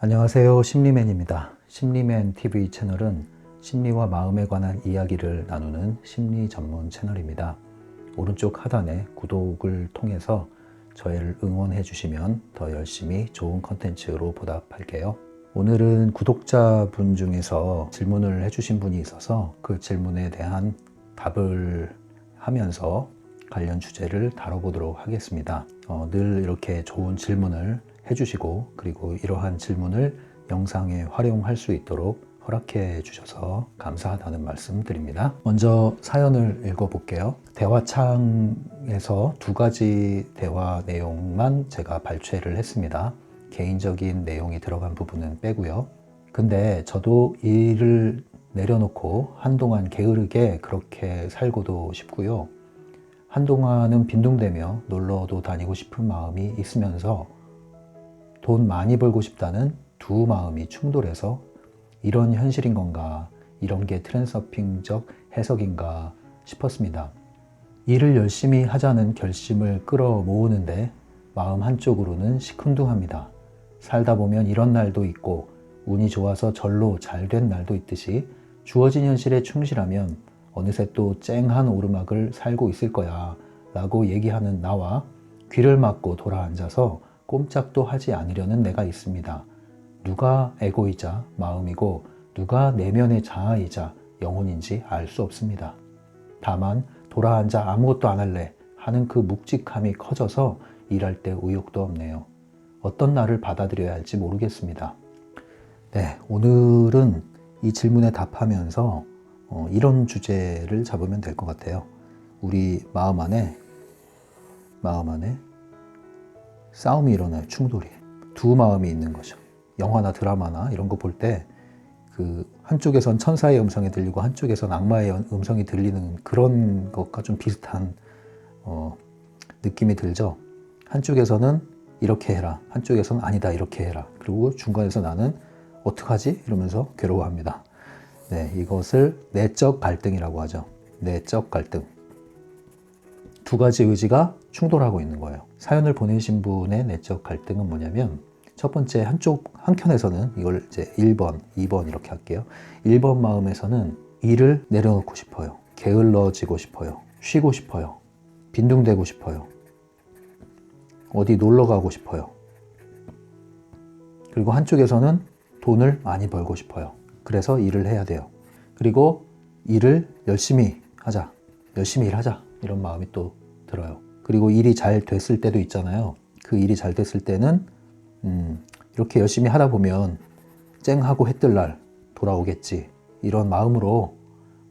안녕하세요. 심리맨입니다. 심리맨 TV 채널은 심리와 마음에 관한 이야기를 나누는 심리 전문 채널입니다. 오른쪽 하단에 구독을 통해서 저희를 응원해 주시면 더 열심히 좋은 컨텐츠로 보답할게요. 오늘은 구독자분 중에서 질문을 해주신 분이 있어서 그 질문에 대한 답을 하면서 관련 주제를 다뤄보도록 하겠습니다. 늘 이렇게 좋은 질문을 해주시고 그리고 이러한 질문을 영상에 활용할 수 있도록 허락해 주셔서 감사하다는 말씀 드립니다. 먼저 사연을 읽어볼게요. 대화창에서 두 가지 대화 내용만 제가 발췌를 했습니다. 개인적인 내용이 들어간 부분은 빼고요. 근데 저도 일을 내려놓고 한동안 게으르게 그렇게 살고도 싶고요. 한동안은 빈둥대며 놀러도 다니고 싶은 마음이 있으면서 돈 많이 벌고 싶다는 두 마음이 충돌해서 이런 현실인 건가, 이런 게 트랜서핑적 해석인가 싶었습니다. 일을 열심히 하자는 결심을 끌어모으는데 마음 한쪽으로는 시큰둥합니다. 살다 보면 이런 날도 있고 운이 좋아서 절로 잘 된 날도 있듯이 주어진 현실에 충실하면 어느새 또 쨍한 오르막을 살고 있을 거야 라고 얘기하는 나와 귀를 막고 돌아앉아서 꼼짝도 하지 않으려는 내가 있습니다. 누가 에고이자 마음이고 누가 내면의 자아이자 영혼인지 알 수 없습니다. 다만 돌아앉아 아무것도 안 할래 하는 그 묵직함이 커져서 일할 때 의욕도 없네요. 어떤 날을 받아들여야 할지 모르겠습니다. 네, 오늘은 이 질문에 답하면서 이런 주제를 잡으면 될 것 같아요. 우리 마음 안에 싸움이 일어나요. 충돌이. 두 마음이 있는 거죠. 영화나 드라마나 이런 거 볼 때 그 한쪽에선 천사의 음성이 들리고 한쪽에선 악마의 음성이 들리는 그런 것과 좀 비슷한 느낌이 들죠. 한쪽에서는 이렇게 해라. 한쪽에서는 아니다. 이렇게 해라. 그리고 중간에서 나는 어떡하지? 이러면서 괴로워합니다. 네, 이것을 내적 갈등이라고 하죠. 내적 갈등. 두 가지 의지가 충돌하고 있는 거예요. 사연을 보내신 분의 내적 갈등은 뭐냐면 첫 번째 한켠에서는 이걸 이제 1번, 2번 이렇게 할게요. 1번 마음에서는 일을 내려놓고 싶어요. 게을러지고 싶어요. 쉬고 싶어요. 빈둥대고 싶어요. 어디 놀러 가고 싶어요. 그리고 한쪽에서는 돈을 많이 벌고 싶어요. 그래서 일을 해야 돼요. 그리고 일을 열심히 하자. 열심히 일하자. 이런 마음이 또 들어요. 그리고 일이 잘 됐을 때도 있잖아요. 그 일이 잘 됐을 때는 이렇게 열심히 하다 보면 쨍하고 해뜰 날 돌아오겠지. 이런 마음으로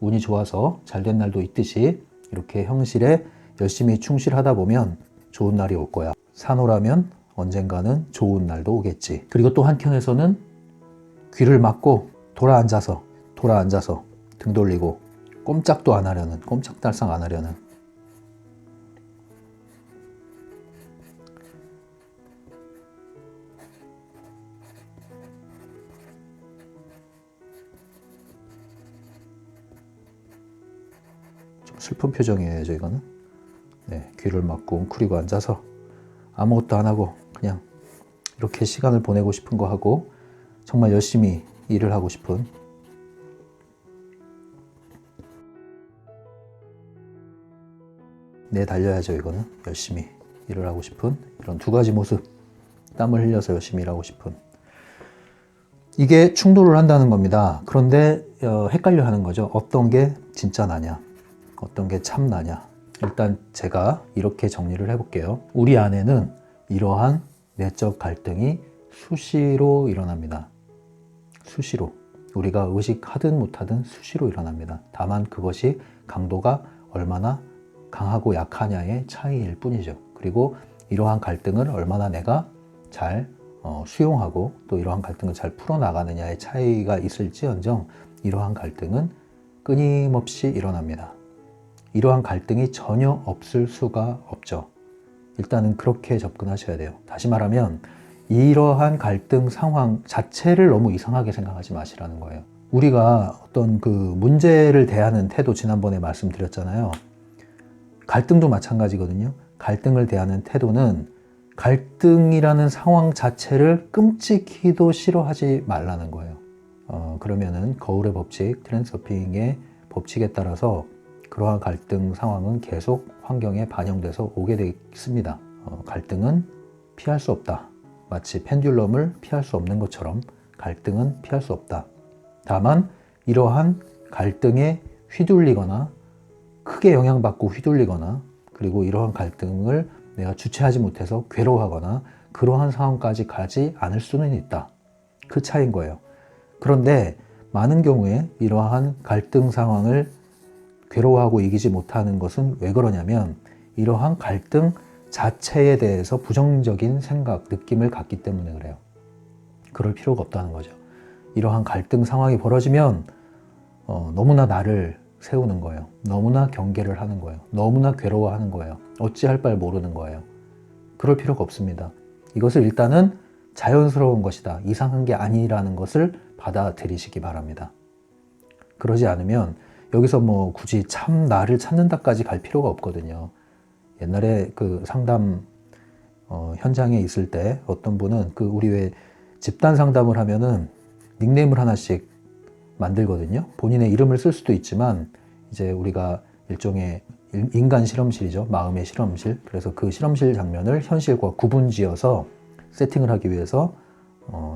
운이 좋아서 잘 된 날도 있듯이 이렇게 형실에 열심히 충실하다 보면 좋은 날이 올 거야. 사노라면 언젠가는 좋은 날도 오겠지. 그리고 또 한켠에서는 귀를 막고 돌아앉아서 등 돌리고 꼼짝도 안 하려는, 꼼짝달싹 안 하려는 좀 슬픈 표정이에요, 이거는. 네, 귀를 막고 웅크리고 앉아서 아무것도 안 하고 그냥 이렇게 시간을 보내고 싶은 거 하고 정말 열심히 일을 하고 싶은 달려야죠. 이거는 열심히 일을 하고 싶은 이런 두 가지 모습. 땀을 흘려서 열심히 일하고 싶은 이게 충돌을 한다는 겁니다. 그런데 헷갈려 하는 거죠. 어떤 게 진짜 나냐, 어떤 게 참 나냐. 일단 제가 이렇게 정리를 해볼게요. 우리 안에는 이러한 내적 갈등이 수시로 일어납니다. 수시로. 우리가 의식하든 못하든 수시로 일어납니다. 다만 그것이 강도가 얼마나 강하고 약하냐의 차이일 뿐이죠. 그리고 이러한 갈등을 얼마나 내가 잘 수용하고 또 이러한 갈등을 잘 풀어나가느냐의 차이가 있을지언정 이러한 갈등은 끊임없이 일어납니다. 이러한 갈등이 전혀 없을 수가 없죠. 일단은 그렇게 접근하셔야 돼요. 다시 말하면 이러한 갈등 상황 자체를 너무 이상하게 생각하지 마시라는 거예요. 우리가 어떤 그 문제를 대하는 태도, 지난번에 말씀드렸잖아요. 갈등도 마찬가지거든요. 갈등을 대하는 태도는 갈등이라는 상황 자체를 끔찍히도 싫어하지 말라는 거예요. 그러면은 거울의 법칙, 트랜스서핑의 법칙에 따라서 그러한 갈등 상황은 계속 환경에 반영돼서 오게 되어 있습니다. 갈등은 피할 수 없다. 마치 펜듈럼을 피할 수 없는 것처럼 갈등은 피할 수 없다. 다만 이러한 갈등에 휘둘리거나 크게 영향받고 휘둘리거나 그리고 이러한 갈등을 내가 주체하지 못해서 괴로워하거나 그러한 상황까지 가지 않을 수는 있다. 그 차이인 거예요. 그런데 많은 경우에 이러한 갈등 상황을 괴로워하고 이기지 못하는 것은 왜 그러냐면 이러한 갈등 자체에 대해서 부정적인 생각, 느낌을 갖기 때문에 그래요. 그럴 필요가 없다는 거죠. 이러한 갈등 상황이 벌어지면 너무나 나를 세우는 거예요. 너무나 경계를 하는 거예요. 너무나 괴로워하는 거예요. 어찌할 바를 모르는 거예요. 그럴 필요가 없습니다. 이것을 일단은 자연스러운 것이다. 이상한 게 아니라는 것을 받아들이시기 바랍니다. 그러지 않으면 여기서 뭐 굳이 참 나를 찾는다까지 갈 필요가 없거든요. 옛날에 그 상담 현장에 있을 때 어떤 분은 우리 왜 집단 상담을 하면은 닉네임을 하나씩 만들거든요. 본인의 이름을 쓸 수도 있지만 이제 우리가 일종의 인간 실험실이죠. 마음의 실험실. 그래서 그 실험실 장면을 현실과 구분지어서 세팅을 하기 위해서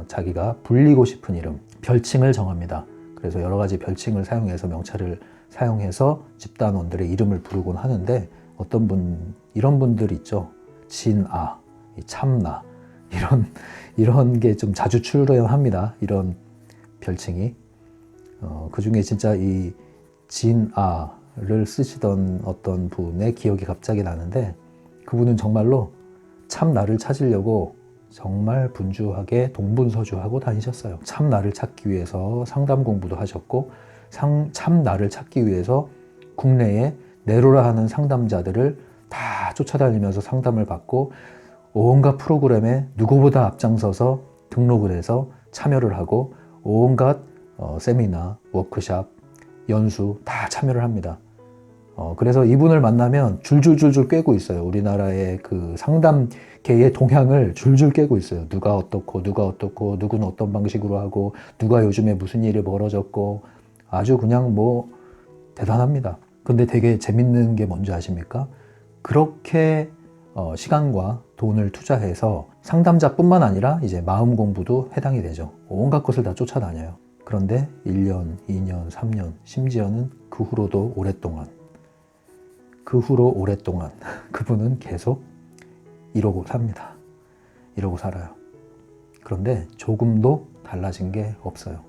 자기가 불리고 싶은 이름, 별칭을 정합니다. 그래서 여러 가지 별칭을 사용해서 명찰을 사용해서 집단원들의 이름을 부르곤 하는데 이런 분들 있죠. 진아, 참나 이런 게 좀 자주 출연합니다. 이런 별칭이. 그 중에 진짜 이 진아를 쓰시던 어떤 분의 기억이 갑자기 나는데 그분은 정말로 참 나를 찾으려고 정말 분주하게 동분서주하고 다니셨어요. 참 나를 찾기 위해서 상담 공부도 하셨고 참 나를 찾기 위해서 국내에 내로라 하는 상담자들을 다 쫓아다니면서 상담을 받고 온갖 프로그램에 누구보다 앞장서서 등록을 해서 참여를 하고 온갖 세미나, 워크샵, 연수 다 참여를 합니다. 그래서 이분을 만나면 줄줄줄줄 꿰고 있어요. 우리나라의 그 상담계의 동향을 줄줄 꿰고 있어요. 누가 어떻고 누구는 어떤 방식으로 하고 누가 요즘에 무슨 일이 벌어졌고 아주 그냥 뭐 대단합니다. 근데 되게 재밌는 게 뭔지 아십니까? 그렇게 시간과 돈을 투자해서 상담자뿐만 아니라 이제 마음 공부도 해당이 되죠. 온갖 것을 다 쫓아다녀요. 그런데 1년, 2년, 3년, 심지어는 그 후로도 오랫동안 그분은 계속 이러고 삽니다. 이러고 살아요. 그런데 조금도 달라진 게 없어요.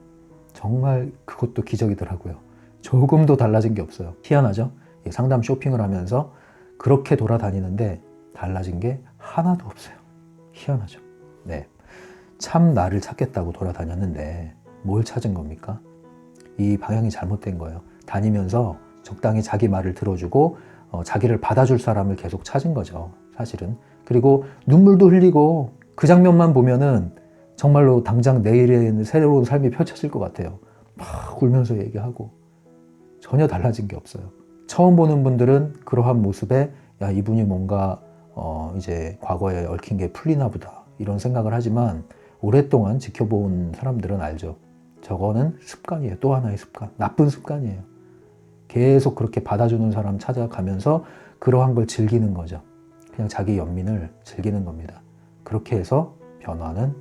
정말 그것도 기적이더라고요. 조금도 달라진 게 없어요. 희한하죠? 상담 쇼핑을 하면서 그렇게 돌아다니는데 달라진 게 하나도 없어요. 희한하죠? 네. 참 나를 찾겠다고 돌아다녔는데 뭘 찾은 겁니까? 이 방향이 잘못된 거예요. 다니면서 적당히 자기 말을 들어주고 자기를 받아줄 사람을 계속 찾은 거죠. 사실은. 그리고 눈물도 흘리고 그 장면만 보면은 정말로 당장 내일에는 새로운 삶이 펼쳐질 것 같아요. 막 울면서 얘기하고 전혀 달라진 게 없어요. 처음 보는 분들은 그러한 모습에 야, 이분이 뭔가 이제 과거에 얽힌 게 풀리나 보다 이런 생각을 하지만 오랫동안 지켜본 사람들은 알죠. 저거는 습관이에요. 또 하나의 습관. 나쁜 습관이에요. 계속 그렇게 받아주는 사람 찾아가면서 그러한 걸 즐기는 거죠. 그냥 자기 연민을 즐기는 겁니다. 그렇게 해서 변화는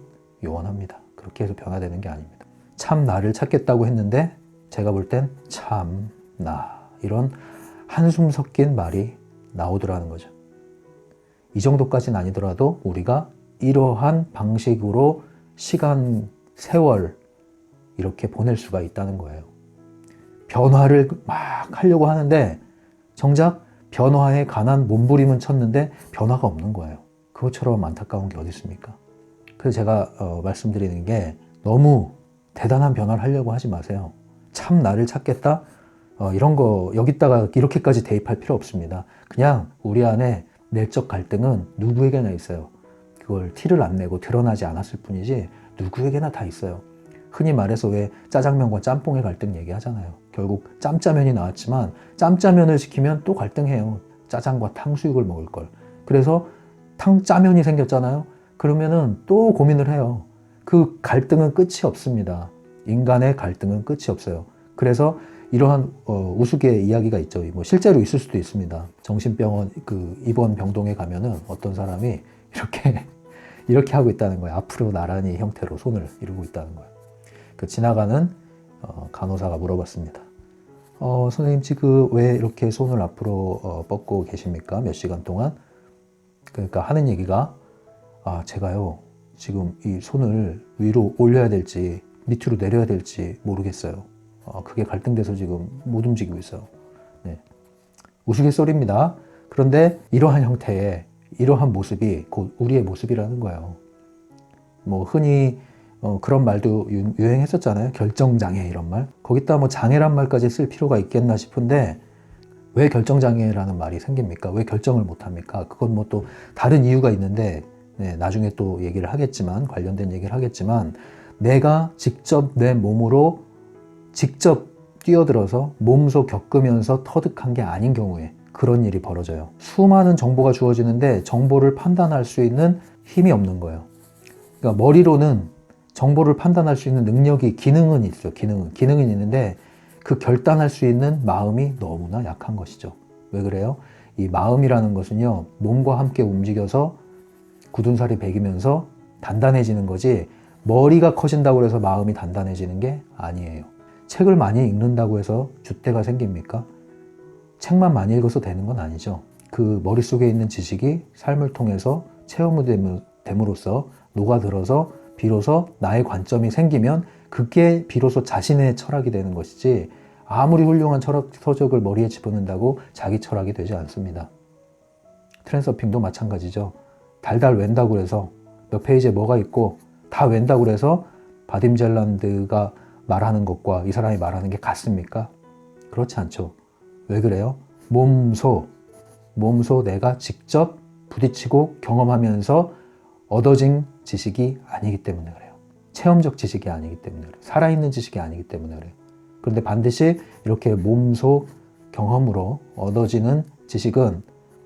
요원합니다. 그렇게 해서 변화되는 게 아닙니다. 참 나를 찾겠다고 했는데 제가 볼 땐 참 나 이런 한숨 섞인 말이 나오더라는 거죠. 이 정도까지는 아니더라도 우리가 이러한 방식으로 시간, 세월 이렇게 보낼 수가 있다는 거예요. 변화를 막 하려고 하는데 정작 변화에 관한 몸부림은 쳤는데 변화가 없는 거예요. 그것처럼 안타까운 게 어디 있습니까? 그래서 제가 말씀드리는 게 너무 대단한 변화를 하려고 하지 마세요. 참 나를 찾겠다? 이런 거 여기다가 이렇게까지 대입할 필요 없습니다. 그냥 우리 안에 내적 갈등은 누구에게나 있어요. 그걸 티를 안 내고 드러나지 않았을 뿐이지 누구에게나 다 있어요. 흔히 말해서 왜 짜장면과 짬뽕의 갈등 얘기하잖아요. 결국 짬짜면이 나왔지만 짬짜면을 시키면 또 갈등해요. 짜장과 탕수육을 먹을 걸. 그래서 상짜면이 생겼잖아요. 그러면은 또 고민을 해요. 그 갈등은 끝이 없습니다. 인간의 갈등은 끝이 없어요. 그래서 이러한 우스개 이야기가 있죠. 뭐 실제로 있을 수도 있습니다. 정신병원 그 입원 병동에 가면은 어떤 사람이 이렇게 하고 있다는 거예요. 앞으로 나란히 형태로 손을 이루고 있다는 거예요. 그 지나가는 간호사가 물어봤습니다. 선생님 지금 왜 이렇게 손을 앞으로 뻗고 계십니까? 몇 시간 동안? 그러니까 하는 얘기가 제가요 지금 이 손을 위로 올려야 될지 밑으로 내려야 될지 모르겠어요. 그게 갈등돼서 지금 못 움직이고 있어요. 네. 우스갯소리입니다. 그런데 이러한 형태의 이러한 모습이 곧 우리의 모습이라는 거예요. 뭐 흔히 그런 말도 유행했었잖아요. 결정장애 이런 말. 거기다 뭐 장애란 말까지 쓸 필요가 있겠나 싶은데 왜 결정장애라는 말이 생깁니까? 왜 결정을 못합니까? 그건 뭐 또 다른 이유가 있는데 네, 나중에 또 얘기를 하겠지만 관련된 얘기를 하겠지만 내가 직접 내 몸으로 직접 뛰어들어서 몸소 겪으면서 터득한 게 아닌 경우에 그런 일이 벌어져요. 수많은 정보가 주어지는데 정보를 판단할 수 있는 힘이 없는 거예요. 그러니까 머리로는 정보를 판단할 수 있는 능력이 기능은 있어요. 기능은 있는데 그 결단할 수 있는 마음이 너무나 약한 것이죠. 왜 그래요? 이 마음이라는 것은요, 몸과 함께 움직여서 굳은 살이 배기면서 단단해지는 거지 머리가 커진다고 해서 마음이 단단해지는 게 아니에요. 책을 많이 읽는다고 해서 줏대가 생깁니까? 책만 많이 읽어서 되는 건 아니죠. 그 머릿속에 있는 지식이 삶을 통해서 체험이 됨으로써 녹아들어서 비로소 나의 관점이 생기면 그게 비로소 자신의 철학이 되는 것이지 아무리 훌륭한 철학 서적을 머리에 집어넣는다고 자기 철학이 되지 않습니다. 트랜서핑도 마찬가지죠. 달달 웬다고 해서 몇 페이지에 뭐가 있고 다 웬다고 해서 바딤 젤란드가 말하는 것과 이 사람이 말하는 게 같습니까? 그렇지 않죠. 왜 그래요? 몸소 내가 직접 부딪히고 경험하면서 얻어진 지식이 아니기 때문에 그래요. 체험적 지식이 아니기 때문에 그래요. 살아있는 지식이 아니기 때문에 그래요. 그런데 반드시 이렇게 몸소 경험으로 얻어지는 지식은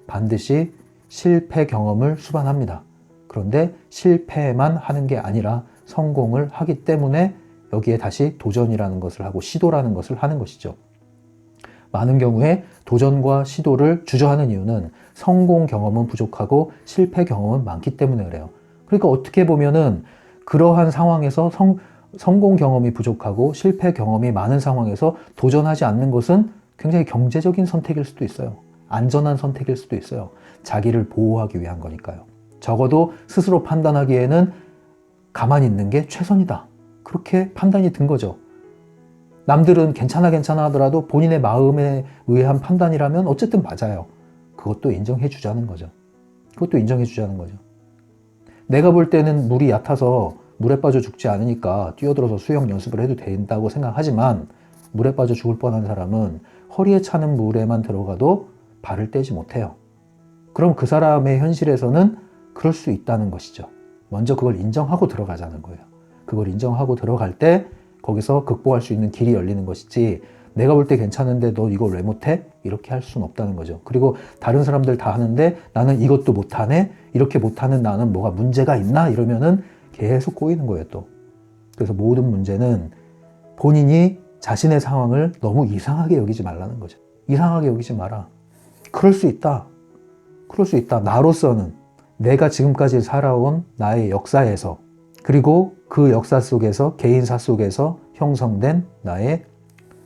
반드시 실패 경험을 수반합니다. 그런데 실패만 하는 게 아니라 성공을 하기 때문에 여기에 다시 도전이라는 것을 하고 시도라는 것을 하는 것이죠. 많은 경우에 도전과 시도를 주저하는 이유는 성공 경험은 부족하고 실패 경험은 많기 때문에 그래요. 그러니까 어떻게 보면은 그러한 상황에서 성공 경험이 부족하고 실패 경험이 많은 상황에서 도전하지 않는 것은 굉장히 경제적인 선택일 수도 있어요. 안전한 선택일 수도 있어요. 자기를 보호하기 위한 거니까요. 적어도 스스로 판단하기에는 가만히 있는 게 최선이다. 그렇게 판단이 든 거죠. 남들은 괜찮아 하더라도 본인의 마음에 의한 판단이라면 어쨌든 맞아요. 그것도 인정해 주자는 거죠. 내가 볼 때는 물이 얕아서 물에 빠져 죽지 않으니까 뛰어들어서 수영 연습을 해도 된다고 생각하지만 물에 빠져 죽을 뻔한 사람은 허리에 차는 물에만 들어가도 발을 떼지 못해요. 그럼 그 사람의 현실에서는 그럴 수 있다는 것이죠. 먼저 그걸 인정하고 들어가자는 거예요. 그걸 인정하고 들어갈 때 거기서 극복할 수 있는 길이 열리는 것이지 내가 볼 때 괜찮은데 너 이걸 왜 못해? 이렇게 할 수는 없다는 거죠. 그리고 다른 사람들 다 하는데 나는 이것도 못하네? 이렇게 못하는 나는 뭐가 문제가 있나? 이러면은 계속 꼬이는 거예요 또. 그래서 모든 문제는 본인이 자신의 상황을 너무 이상하게 여기지 말라는 거죠. 이상하게 여기지 마라. 그럴 수 있다. 나로서는 내가 지금까지 살아온 나의 역사에서 그리고 그 역사 속에서 개인사 속에서 형성된 나의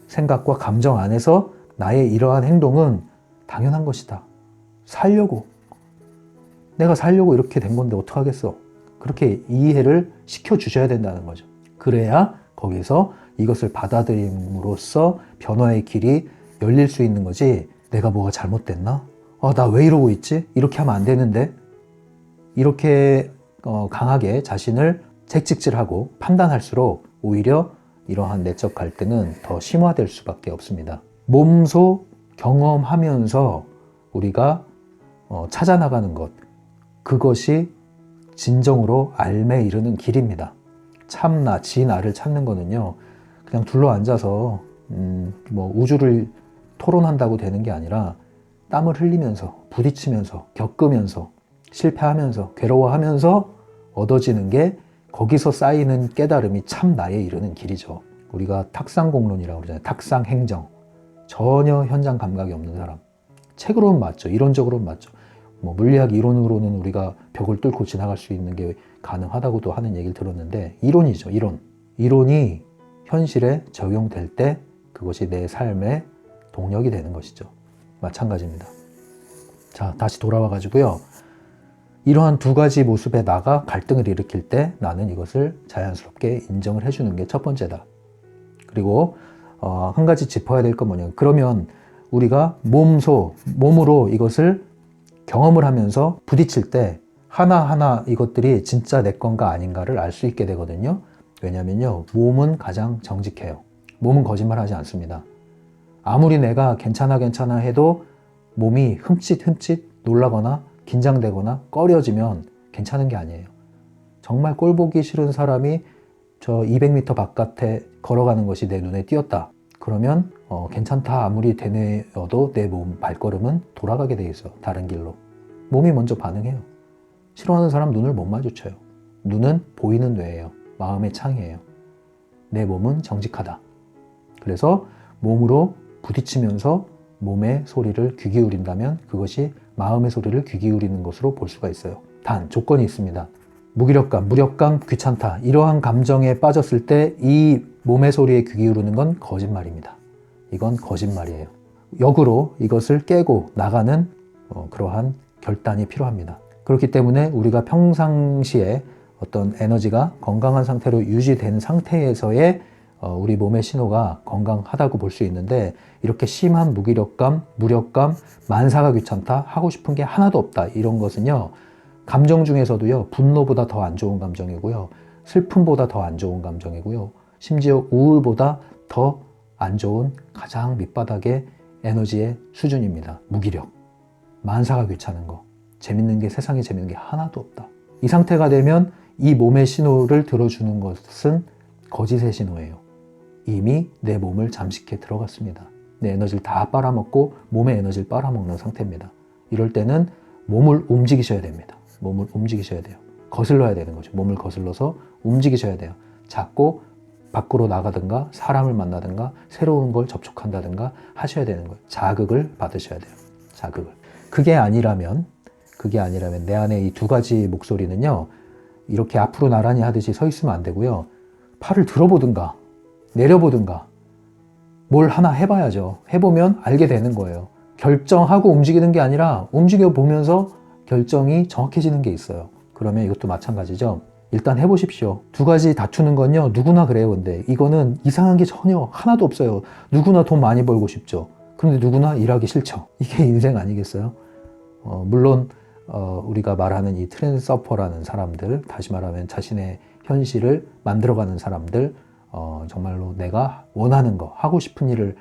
생각과 감정 안에서 나의 이러한 행동은 당연한 것이다. 내가 살려고 이렇게 된 건데 어떡하겠어. 그렇게 이해를 시켜주셔야 된다는 거죠. 그래야 거기서 이것을 받아들임으로써 변화의 길이 열릴 수 있는 거지 내가 뭐가 잘못됐나? 나 왜 이러고 있지? 이렇게 하면 안 되는데 이렇게 강하게 자신을 채찍질하고 판단할수록 오히려 이러한 내적 갈등은 더 심화될 수밖에 없습니다. 몸소 경험하면서 우리가 찾아나가는 것, 그것이 진정으로 알매 이르는 길입니다. 참나, 진나를 찾는 거는요, 그냥 둘러앉아서 뭐 우주를 토론한다고 되는 게 아니라 땀을 흘리면서, 부딪히면서, 겪으면서 실패하면서 괴로워하면서 얻어지는 게 거기서 쌓이는 깨달음이 참 나에 이르는 길이죠. 우리가 탁상공론이라고 그러잖아요. 탁상행정. 전혀 현장 감각이 없는 사람. 책으로는 맞죠. 이론적으로는 맞죠. 뭐 물리학 이론으로는 우리가 벽을 뚫고 지나갈 수 있는 게 가능하다고도 하는 얘기를 들었는데 이론이죠. 이론. 이론이 현실에 적용될 때 그것이 내 삶의 동력이 되는 것이죠. 마찬가지입니다. 자, 다시 돌아와 가지고요. 이러한 두 가지 모습에 나가 갈등을 일으킬 때 나는 이것을 자연스럽게 인정을 해주는 게 첫 번째다. 그리고 한 가지 짚어야 될 건 뭐냐면, 그러면 우리가 몸으로 이것을 경험을 하면서 부딪힐 때 하나하나 이것들이 진짜 내 건가 아닌가를 알 수 있게 되거든요. 왜냐면요, 몸은 가장 정직해요. 몸은 거짓말하지 않습니다. 아무리 내가 괜찮아 해도 몸이 흠칫 놀라거나 긴장되거나 꺼려지면 괜찮은 게 아니에요. 정말 꼴 보기 싫은 사람이 저 200m 바깥에 걸어가는 것이 내 눈에 띄었다. 그러면 괜찮다 아무리 되뇌어도 내 몸 발걸음은 돌아가게 돼 있어. 다른 길로. 몸이 먼저 반응해요. 싫어하는 사람 눈을 못 마주쳐요. 눈은 보이는 뇌예요. 마음의 창이에요. 내 몸은 정직하다. 그래서 몸으로 부딪히면서 몸의 소리를 귀 기울인다면 그것이 마음의 소리를 귀 기울이는 것으로 볼 수가 있어요. 단 조건이 있습니다. 무기력감, 무력감, 귀찮다 이러한 감정에 빠졌을 때 이 몸의 소리에 귀 기울이는 건 거짓말입니다. 이건 거짓말이에요. 역으로 이것을 깨고 나가는 그러한 결단이 필요합니다. 그렇기 때문에 우리가 평상시에 어떤 에너지가 건강한 상태로 유지된 상태에서의 우리 몸의 신호가 건강하다고 볼 수 있는데, 이렇게 심한 무기력감, 무력감, 만사가 귀찮다, 하고 싶은 게 하나도 없다 이런 것은요, 감정 중에서도요, 분노보다 더 안 좋은 감정이고요, 슬픔보다 더 안 좋은 감정이고요, 심지어 우울보다 더 안 좋은 가장 밑바닥의 에너지의 수준입니다. 무기력, 만사가 귀찮은 거, 재밌는 게, 세상에 재밌는 게 하나도 없다. 이 상태가 되면 이 몸의 신호를 들어주는 것은 거짓의 신호예요. 이미 내 몸을 잠식해 들어갔습니다. 내 에너지를 다 빨아먹고 몸의 에너지를 빨아먹는 상태입니다. 이럴 때는 몸을 움직이셔야 됩니다. 몸을 움직이셔야 돼요. 거슬러야 되는 거죠. 몸을 거슬러서 움직이셔야 돼요. 자꾸 밖으로 나가든가 사람을 만나든가 새로운 걸 접촉한다든가 하셔야 되는 거예요. 자극을 받으셔야 돼요. 자극을. 그게 아니라면 내 안에 이 두 가지 목소리는요, 이렇게 앞으로 나란히 하듯이 서 있으면 안 되고요. 팔을 들어보든가 내려보든가 뭘 하나 해봐야죠. 해보면 알게 되는 거예요. 결정하고 움직이는 게 아니라 움직여 보면서 결정이 정확해지는 게 있어요. 그러면 이것도 마찬가지죠. 일단 해보십시오. 두 가지 다투는 건요, 누구나 그래요. 근데 이거는 이상한 게 전혀 하나도 없어요. 누구나 돈 많이 벌고 싶죠. 그런데 누구나 일하기 싫죠. 이게 인생 아니겠어요? 물론 우리가 말하는 이 트랜스서퍼라는 사람들, 다시 말하면 자신의 현실을 만들어가는 사람들, 정말로 내가 원하는 거, 하고 싶은 일을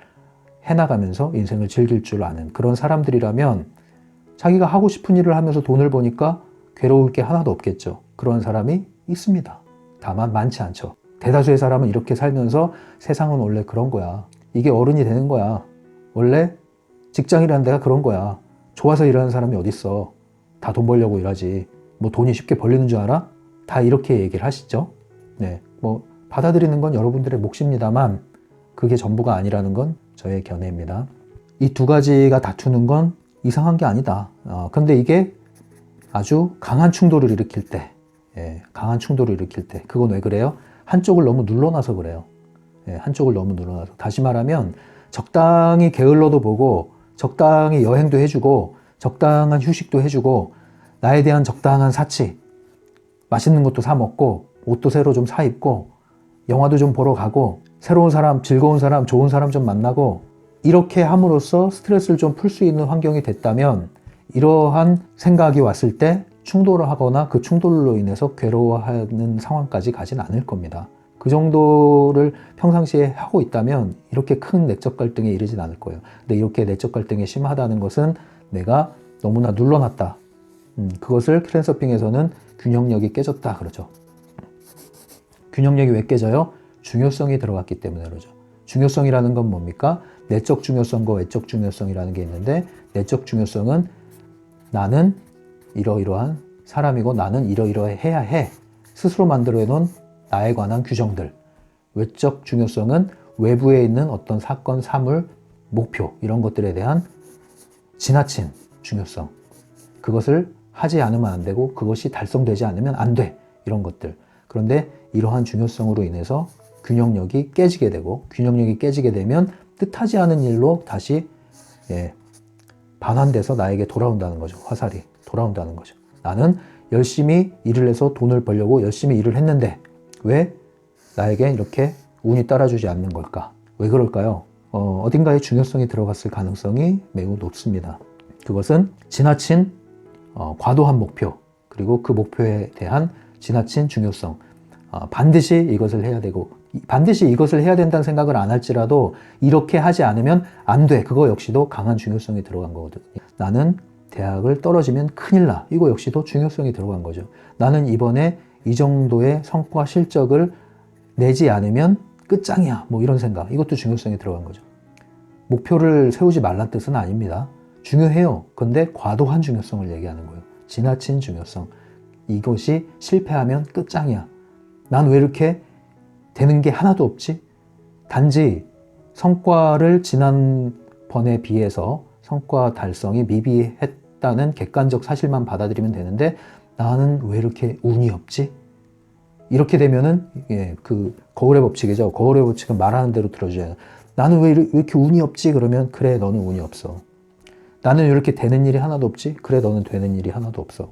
해나가면서 인생을 즐길 줄 아는 그런 사람들이라면 자기가 하고 싶은 일을 하면서 돈을 버니까 괴로울 게 하나도 없겠죠. 그런 사람이 있습니다. 다만 많지 않죠. 대다수의 사람은 이렇게 살면서 세상은 원래 그런 거야. 이게 어른이 되는 거야. 원래 직장이라는 데가 그런 거야. 좋아서 일하는 사람이 어딨어. 다 돈 벌려고 일하지. 뭐 돈이 쉽게 벌리는 줄 알아? 다 이렇게 얘기를 하시죠. 네, 뭐 받아들이는 건 여러분들의 몫입니다만 그게 전부가 아니라는 건 저의 견해입니다. 이 두 가지가 다투는 건 이상한 게 아니다. 근데 이게 아주 강한 충돌을 일으킬 때, 강한 충돌을 일으킬 때, 그건 왜 그래요? 한쪽을 너무 눌러놔서 그래요. 한쪽을 너무 눌러놔서. 다시 말하면 적당히 게을러도 보고 적당히 여행도 해주고 적당한 휴식도 해주고 나에 대한 적당한 사치, 맛있는 것도 사 먹고 옷도 새로 좀 사 입고 영화도 좀 보러 가고 새로운 사람, 즐거운 사람, 좋은 사람 좀 만나고 이렇게 함으로써 스트레스를 좀 풀 수 있는 환경이 됐다면 이러한 생각이 왔을 때 충돌을 하거나 그 충돌로 인해서 괴로워하는 상황까지 가진 않을 겁니다. 그 정도를 평상시에 하고 있다면 이렇게 큰 내적 갈등에 이르진 않을 거예요. 근데 이렇게 내적 갈등이 심하다는 것은 내가 너무나 눌러놨다. 그것을 트랜서핑에서는 균형력이 깨졌다 그러죠. 균형력이 왜 깨져요? 중요성이 들어갔기 때문에 그러죠. 중요성이라는 건 뭡니까? 내적 중요성과 외적 중요성이라는 게 있는데, 내적 중요성은 나는 이러이러한 사람이고 나는 이러이러해야 해. 스스로 만들어 놓은 나에 관한 규정들. 외적 중요성은 외부에 있는 어떤 사건, 사물, 목표 이런 것들에 대한 지나친 중요성. 그것을 하지 않으면 안 되고 그것이 달성되지 않으면 안 돼. 이런 것들. 그런데 이러한 중요성으로 인해서 균형력이 깨지게 되고 균형력이 깨지게 되면 뜻하지 않은 일로 다시 반환돼서 나에게 돌아온다는 거죠. 화살이 돌아온다는 거죠. 나는 열심히 일을 해서 돈을 벌려고 열심히 일을 했는데 왜 나에게 이렇게 운이 따라주지 않는 걸까? 왜 그럴까요? 어딘가에 중요성이 들어갔을 가능성이 매우 높습니다. 그것은 지나친 과도한 목표 그리고 그 목표에 대한 지나친 중요성 반드시 이것을 해야 되고 반드시 이것을 해야 된다는 생각을 안 할지라도 이렇게 하지 않으면 안 돼. 그거 역시도 강한 중요성이 들어간 거거든요. 나는 대학을 떨어지면 큰일 나. 이거 역시도 중요성이 들어간 거죠. 나는 이번에 이 정도의 성과 실적을 내지 않으면 끝장이야. 뭐 이런 생각. 이것도 중요성이 들어간 거죠. 목표를 세우지 말란 뜻은 아닙니다. 중요해요. 근데 과도한 중요성을 얘기하는 거예요. 지나친 중요성. 이것이 실패하면 끝장이야. 난 왜 이렇게 되는 게 하나도 없지? 단지 성과를 지난번에 비해서 성과 달성이 미비했다는 객관적 사실만 받아들이면 되는데 나는 왜 이렇게 운이 없지? 이렇게 되면은 그 거울의 법칙이죠. 거울의 법칙은 말하는 대로 들어줘야 나는 왜 이렇게 운이 없지? 그러면 그래 너는 운이 없어. 나는 왜 이렇게 되는 일이 하나도 없지? 그래 너는 되는 일이 하나도 없어.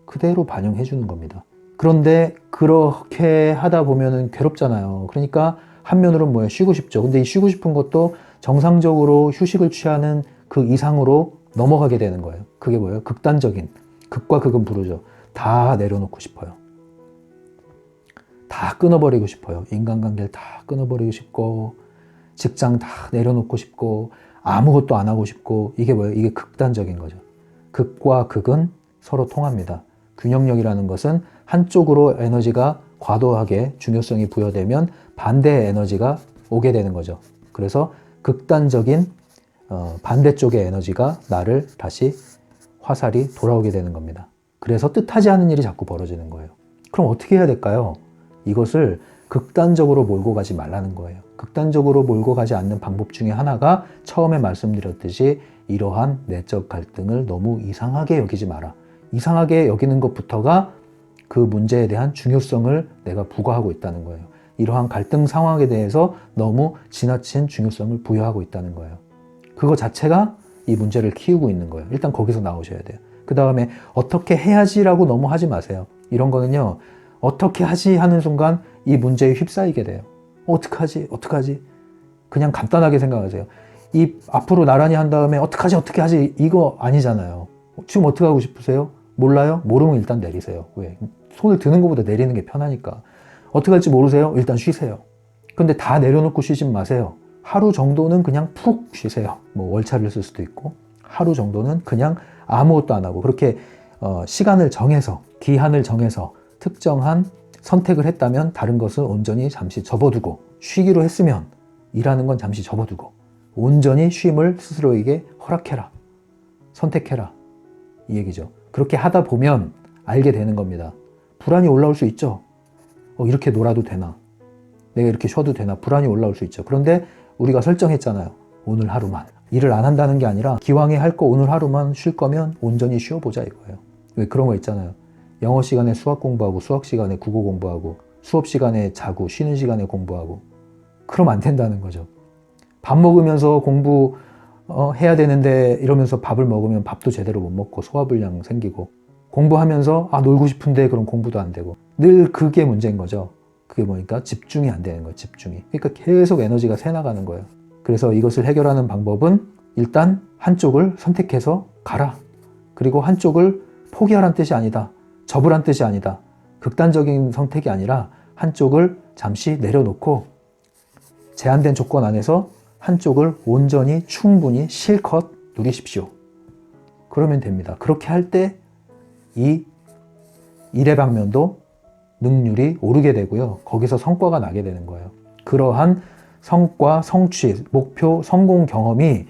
그대로 반영해 주는 겁니다. 그런데 그렇게 하다 보면은 괴롭잖아요. 그러니까 한면으로는 뭐예요? 쉬고 싶죠. 근데 이 쉬고 싶은 것도 정상적으로 휴식을 취하는 그 이상으로 넘어가게 되는 거예요. 그게 뭐예요? 극단적인, 극과 극은 부르죠. 다 내려놓고 싶어요. 다 끊어버리고 싶어요. 인간관계를 다 끊어버리고 싶고 직장 다 내려놓고 싶고 아무것도 안 하고 싶고 이게 뭐예요? 이게 극단적인 거죠. 극과 극은 서로 통합니다. 균형력이라는 것은 한쪽으로 에너지가 과도하게 중요성이 부여되면 반대의 에너지가 오게 되는 거죠. 그래서 극단적인 반대쪽의 에너지가 나를 다시 화살이 돌아오게 되는 겁니다. 그래서 뜻하지 않은 일이 자꾸 벌어지는 거예요. 그럼 어떻게 해야 될까요? 이것을 극단적으로 몰고 가지 말라는 거예요. 극단적으로 몰고 가지 않는 방법 중에 하나가 처음에 말씀드렸듯이 이러한 내적 갈등을 너무 이상하게 여기지 마라. 이상하게 여기는 것부터가 그 문제에 대한 중요성을 내가 부과하고 있다는 거예요. 이러한 갈등 상황에 대해서 너무 지나친 중요성을 부여하고 있다는 거예요. 그거 자체가 이 문제를 키우고 있는 거예요. 일단 거기서 나오셔야 돼요. 그 다음에 어떻게 해야지라고 너무 하지 마세요. 이런 거는요. 어떻게 하지 하는 순간 이 문제에 휩싸이게 돼요. 어떡하지? 어떡하지? 그냥 간단하게 생각하세요. 이 앞으로 나란히 한 다음에 어떡하지? 이거 아니잖아요. 지금 어떻게 하고 싶으세요? 몰라요? 모르면 일단 내리세요. 왜? 손을 드는 것보다 내리는 게 편하니까. 어떻게 할지 모르세요? 일단 쉬세요. 근데 다 내려놓고 쉬지 마세요. 하루 정도는 그냥 푹 쉬세요. 뭐 월차를 쓸 수도 있고 하루 정도는 그냥 아무것도 안 하고 그렇게 시간을 정해서 기한을 정해서 특정한 선택을 했다면 다른 것을 온전히 잠시 접어두고 쉬기로 했으면 일하는 건 잠시 접어두고 온전히 쉼을 스스로에게 허락해라. 선택해라. 이 얘기죠. 그렇게 하다 보면 알게 되는 겁니다. 불안이 올라올 수 있죠. 이렇게 놀아도 되나? 내가 이렇게 쉬어도 되나? 불안이 올라올 수 있죠. 그런데 우리가 설정했잖아요. 오늘 하루만. 일을 안 한다는 게 아니라 기왕에 할 거 오늘 하루만 쉴 거면 온전히 쉬어보자 이거예요. 왜 그런 거 있잖아요. 영어 시간에 수학 공부하고 수학 시간에 국어 공부하고 수업 시간에 자고 쉬는 시간에 공부하고 그러면 안 된다는 거죠. 밥 먹으면서 공부 해야 되는데 이러면서 밥을 먹으면 밥도 제대로 못 먹고 소화불량 생기고 공부하면서 놀고 싶은데 그럼 공부도 안 되고 늘 그게 문제인 거죠. 그게 뭐니까 집중이 안 되는 거예요. 집중이. 그러니까 계속 에너지가 새나가는 거예요. 그래서 이것을 해결하는 방법은 일단 한쪽을 선택해서 가라. 그리고 한쪽을 포기하란 뜻이 아니다. 접으란 뜻이 아니다. 극단적인 선택이 아니라 한쪽을 잠시 내려놓고 제한된 조건 안에서 한쪽을 온전히 충분히 실컷 누리십시오. 그러면 됩니다. 그렇게 할 때 이 일의 방면도 능률이 오르게 되고요. 거기서 성과가 나게 되는 거예요. 그러한 성과, 성취, 목표, 성공 경험이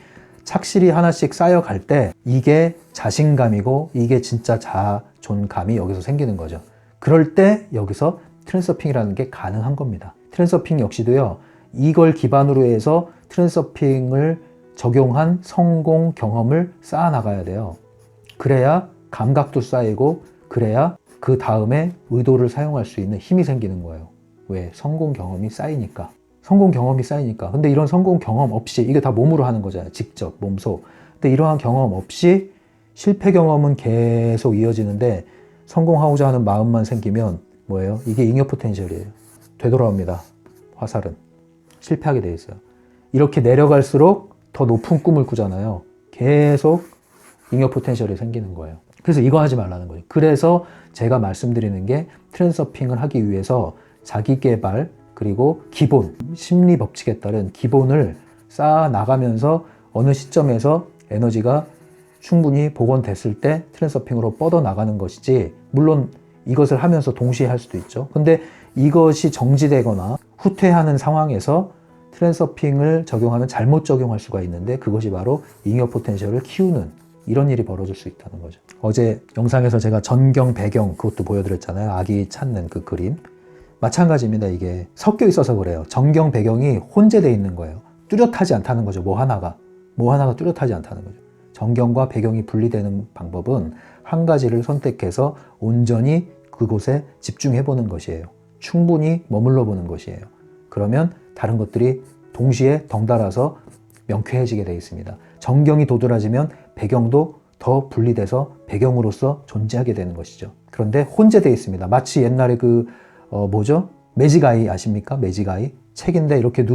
착실히 하나씩 쌓여갈 때 이게 자신감이고 이게 진짜 자존감이 여기서 생기는 거죠. 그럴 때 여기서 트랜서핑이라는 게 가능한 겁니다. 트랜서핑 역시도요, 이걸 기반으로 해서 트랜서핑을 적용한 성공 경험을 쌓아 나가야 돼요. 그래야 감각도 쌓이고 그래야 그 다음에 의도를 사용할 수 있는 힘이 생기는 거예요. 왜? 성공 경험이 쌓이니까. 성공 경험이 쌓이니까. 근데 이런 성공 경험 없이, 이게 다 몸으로 하는 거잖아요. 직접, 몸소. 근데 이러한 경험 없이 실패 경험은 계속 이어지는데 성공하고자 하는 마음만 생기면 뭐예요? 이게 잉여 포텐셜이에요. 되돌아옵니다. 화살은. 실패하게 돼 있어요. 이렇게 내려갈수록 더 높은 꿈을 꾸잖아요. 계속 잉여 포텐셜이 생기는 거예요. 그래서 이거 하지 말라는 거예요. 그래서 제가 말씀드리는 게 트랜서핑을 하기 위해서 자기 개발, 그리고 기본, 심리 법칙에 따른 기본을 쌓아 나가면서 어느 시점에서 에너지가 충분히 복원됐을 때 트랜서핑으로 뻗어 나가는 것이지, 물론 이것을 하면서 동시에 할 수도 있죠. 근데 이것이 정지되거나 후퇴하는 상황에서 트랜서핑을 적용하면 잘못 적용할 수가 있는데 그것이 바로 잉여 포텐셜을 키우는 이런 일이 벌어질 수 있다는 거죠. 어제 영상에서 제가 전경, 배경 그것도 보여드렸잖아요. 아기 찾는 그 그림. 마찬가지입니다. 이게 섞여 있어서 그래요. 전경, 배경이 혼재되어 있는 거예요. 뚜렷하지 않다는 거죠. 뭐 하나가 뚜렷하지 않다는 거죠. 전경과 배경이 분리되는 방법은 한 가지를 선택해서 온전히 그곳에 집중해 보는 것이에요. 충분히 머물러 보는 것이에요. 그러면 다른 것들이 동시에 덩달아서 명쾌해지게 되어 있습니다. 전경이 도드라지면 배경도 더 분리돼서 배경으로서 존재하게 되는 것이죠. 그런데 혼재되어 있습니다. 마치 옛날에 매직아이 아십니까? 매직아이? 책인데 이렇게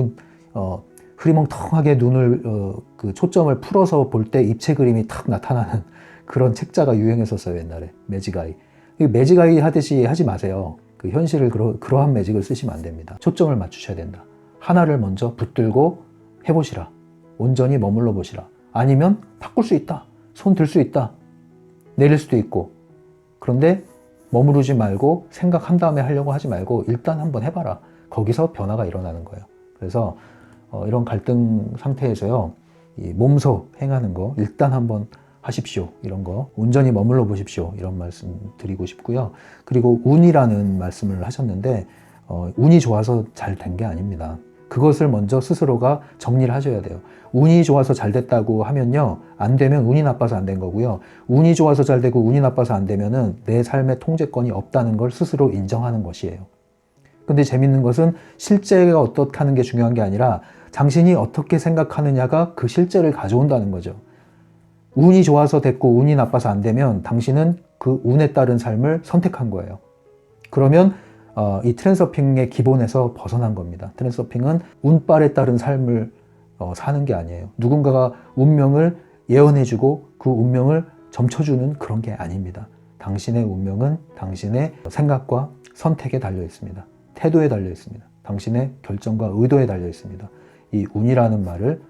흐리멍텅하게 눈을 그 초점을 풀어서 볼 때 입체 그림이 탁 나타나는 그런 책자가 유행했었어요. 옛날에 매직아이. 매직아이 하듯이 하지 마세요. 그 현실을 그러한 매직을 쓰시면 안 됩니다. 초점을 맞추셔야 된다. 하나를 먼저 붙들고 해보시라. 온전히 머물러 보시라. 아니면 바꿀 수 있다. 손 들 수 있다. 내릴 수도 있고. 그런데 머무르지 말고 생각한 다음에 하려고 하지 말고 일단 한번 해봐라. 거기서 변화가 일어나는 거예요. 그래서 이런 갈등 상태에서요, 이 몸소 행하는 거 일단 한번 하십시오. 이런 거 온전히 머물러 보십시오. 이런 말씀 드리고 싶고요. 그리고 운이라는 말씀을 하셨는데 운이 좋아서 잘 된 게 아닙니다. 그것을 먼저 스스로가 정리를 하셔야 돼요. 운이 좋아서 잘 됐다고 하면요, 안 되면 운이 나빠서 안 된 거고요. 운이 좋아서 잘 되고 운이 나빠서 안 되면은 내 삶의 통제권이 없다는 걸 스스로 인정하는 것이에요. 근데 재밌는 것은 실제가 어떻다는 게 중요한 게 아니라 당신이 어떻게 생각하느냐가 그 실제를 가져온다는 거죠. 운이 좋아서 됐고 운이 나빠서 안 되면 당신은 그 운에 따른 삶을 선택한 거예요. 그러면 이 트랜서핑의 기본에서 벗어난 겁니다. 트랜서핑은 운빨에 따른 삶을 사는 게 아니에요. 누군가가 운명을 예언해주고 그 운명을 점쳐주는 그런 게 아닙니다. 당신의 운명은 당신의 생각과 선택에 달려 있습니다. 태도에 달려 있습니다. 당신의 결정과 의도에 달려 있습니다. 이 운이라는 말을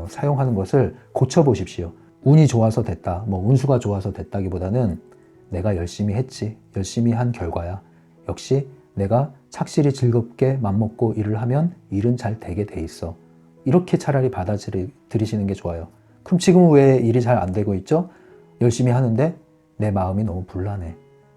사용하는 것을 고쳐보십시오. 운이 좋아서 됐다, 운수가 좋아서 됐다기보다는 내가 열심히 했지, 열심히 한 결과야. 역시 내가 착실히 즐겁게 맘먹고 일을 하면 일은 잘 되게 돼 있어. 이렇게 차라리 받아들이시는 게 좋아요. 그럼 지금 왜 일이 잘 안 되고 있죠? 열심히 하는데 내 마음이 너무 불안해.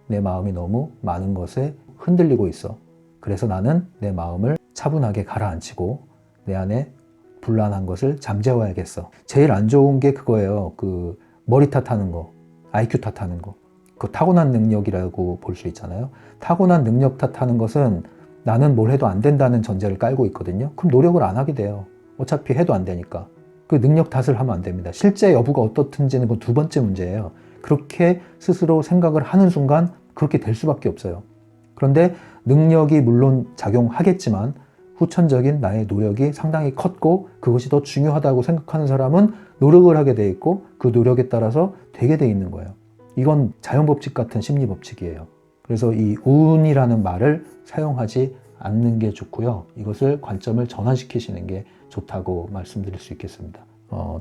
내 마음이 너무 많은 것에 흔들리고 있어. 그래서 나는 내 마음을 차분하게 가라앉히고 내 안에 불안한 것을 잠재워야겠어. 제일 안 좋은 게 그거예요. 그 머리 탓하는 거, IQ 탓하는 거. 그 타고난 능력이라고 볼 수 있잖아요. 타고난 능력 탓하는 것은 나는 뭘 해도 안 된다는 전제를 깔고 있거든요. 그럼 노력을 안 하게 돼요. 어차피 해도 안 되니까. 그 능력 탓을 하면 안 됩니다. 실제 여부가 어떻든지는 그 두 번째 문제예요. 그렇게 스스로 생각을 하는 순간 그렇게 될 수밖에 없어요. 그런데 능력이 물론 작용하겠지만 후천적인 나의 노력이 상당히 컸고 그것이 더 중요하다고 생각하는 사람은 노력을 하게 돼 있고 그 노력에 따라서 되게 돼 있는 거예요. 이건 자연법칙 같은 심리법칙이에요. 그래서 이 운이라는 말을 사용하지 않는 게 좋고요. 이것을 관점을 전환시키시는 게 좋다고 말씀드릴 수 있겠습니다.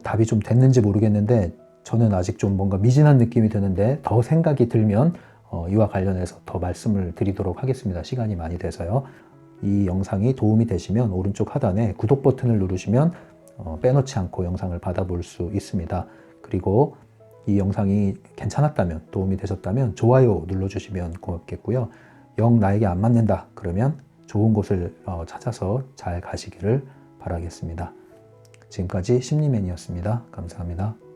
답이 좀 됐는지 모르겠는데 저는 아직 좀 뭔가 미진한 느낌이 드는데 더 생각이 들면 이와 관련해서 더 말씀을 드리도록 하겠습니다. 시간이 많이 돼서요. 이 영상이 도움이 되시면 오른쪽 하단에 구독 버튼을 누르시면 빼놓지 않고 영상을 받아볼 수 있습니다. 그리고 이 영상이 괜찮았다면, 도움이 되셨다면 좋아요 눌러주시면 고맙겠고요. 영 나에게 안 맞는다 그러면 좋은 곳을 찾아서 잘 가시기를 바라겠습니다. 지금까지 심리맨이었습니다. 감사합니다.